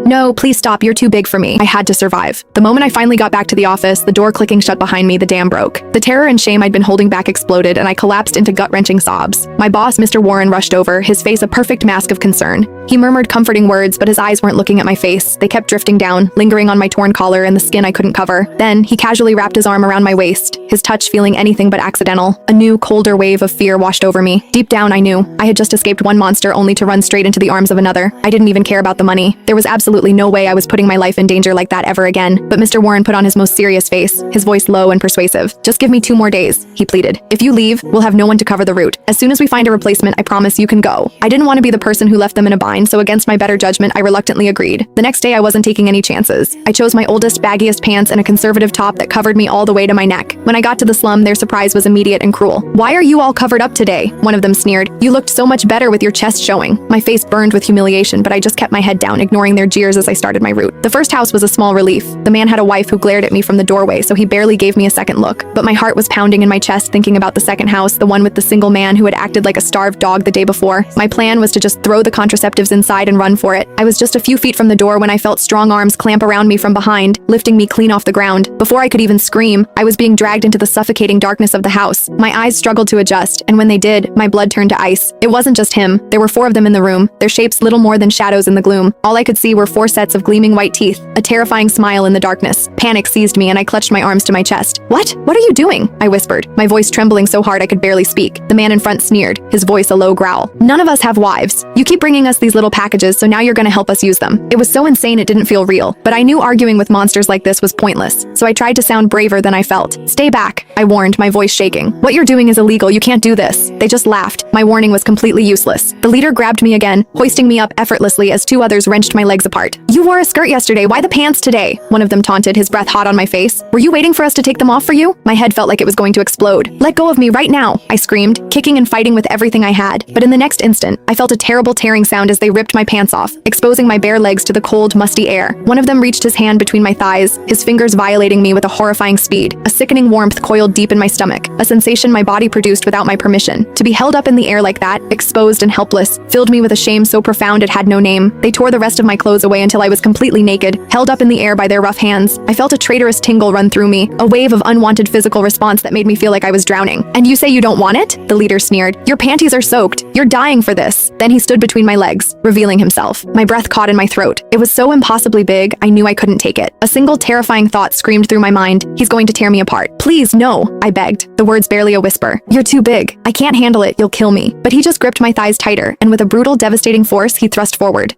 No, please stop, you're too big for me. I had to survive. The moment I finally got back to the office, the door clicking shut behind me, the dam broke. The terror and shame I'd been holding back exploded, and I collapsed into gut-wrenching sobs. My boss, Mr. Warren, rushed over, his face a perfect mask of concern. He murmured comforting words, but his eyes weren't looking at my face. They kept drifting down, lingering on my torn collar and the skin I couldn't cover. Then, he casually wrapped his arm around my waist, his touch feeling anything but accidental. A new, colder wave of fear washed over me. Deep down, I knew. I had just escaped one monster only to run straight into the arms of another. I didn't even care about the money. There was absolutely no way I was putting my life in danger like that ever again. But Mr. Warren put on his most serious face, his voice low and persuasive. Just give me 2 more days, he pleaded. If you leave, we'll have no one to cover the route. As soon as we find a replacement, I promise you can go. I didn't want to be the person who left them in a bind, so against my better judgment, I reluctantly agreed. The next day, I wasn't taking any chances. I chose my oldest, baggiest pants and a conservative top that covered me all the way to my neck. When I got to the slum, their surprise was immediate and cruel. "Why are you all covered up today?" one of them sneered. "You looked so much better with your chest showing." My face burned with humiliation, but I just kept my head down, ignoring their jeers as I started my route. The first house was a small relief. The man had a wife who glared at me from the doorway, so he barely gave me a second look. But my heart was pounding in my chest thinking about the second house, the one with the single man who had acted like a starved dog the day before. My plan was to just throw the contraceptives inside and run for it. I was just a few feet from the door when I felt strong arms clamp around me from behind, lifting me clean off the ground. Before I could even scream, I was being dragged into the suffocating darkness of the house. My eyes struggled to adjust, and when they did, my blood turned to ice. It wasn't just him. There were 4 of them in the room, their shapes little more than shadows in the gloom. All I could see were 4 sets of gleaming white teeth, a terrifying smile in the darkness. Panic seized me, and I clutched my arms to my chest. "What? What are you doing?" I whispered, my voice trembling so hard I could barely speak. The man in front sneered, his voice a low growl. "None of us have wives. You keep bringing us these little packages, so now you're gonna help us use them." It was so insane it didn't feel real, but I knew arguing with monsters like this was pointless, so I tried to sound braver than I felt. "Stay back," I warned, my voice shaking. "What you're doing is illegal, you can't do this." They just laughed. My warning was completely useless. The leader grabbed me again, hoisting me up effortlessly as 2 others wrenched my legs apart. "You wore a skirt yesterday, why the pants today?" one of them taunted, his breath hot on my face. "Were you waiting for us to take them off for you?" My head felt like it was going to explode. "Let go of me right now," I screamed, kicking and fighting with everything I had. But in the next instant, I felt a terrible tearing sound as they ripped my pants off, exposing my bare legs to the cold, musty air. One of them reached his hand between my thighs, his fingers violating me with a horrifying speed. A sickening warmth coiled deep in my stomach, a sensation my body produced without my permission. To be held up in the air like that, exposed and helpless, filled me with a shame so profound it had no name. They tore the rest of my clothes away until I was completely naked, held up in the air by their rough hands. I felt a traitorous tingle run through me, a wave of unwanted physical response that made me feel like I was drowning. "And you say you don't want it?" the leader sneered. "Your panties are soaked. You're dying for this." Then he stood between my legs, revealing himself. My breath caught in my throat. It was so impossibly big, I knew I couldn't take it. A single terrifying thought screamed through my mind. "He's going to tear me apart." "Please, no," I begged, the words barely a whisper. "You're too big. I can't handle it. You'll kill me." But he just gripped my thighs tighter, and with a brutal, devastating force, he thrust forward.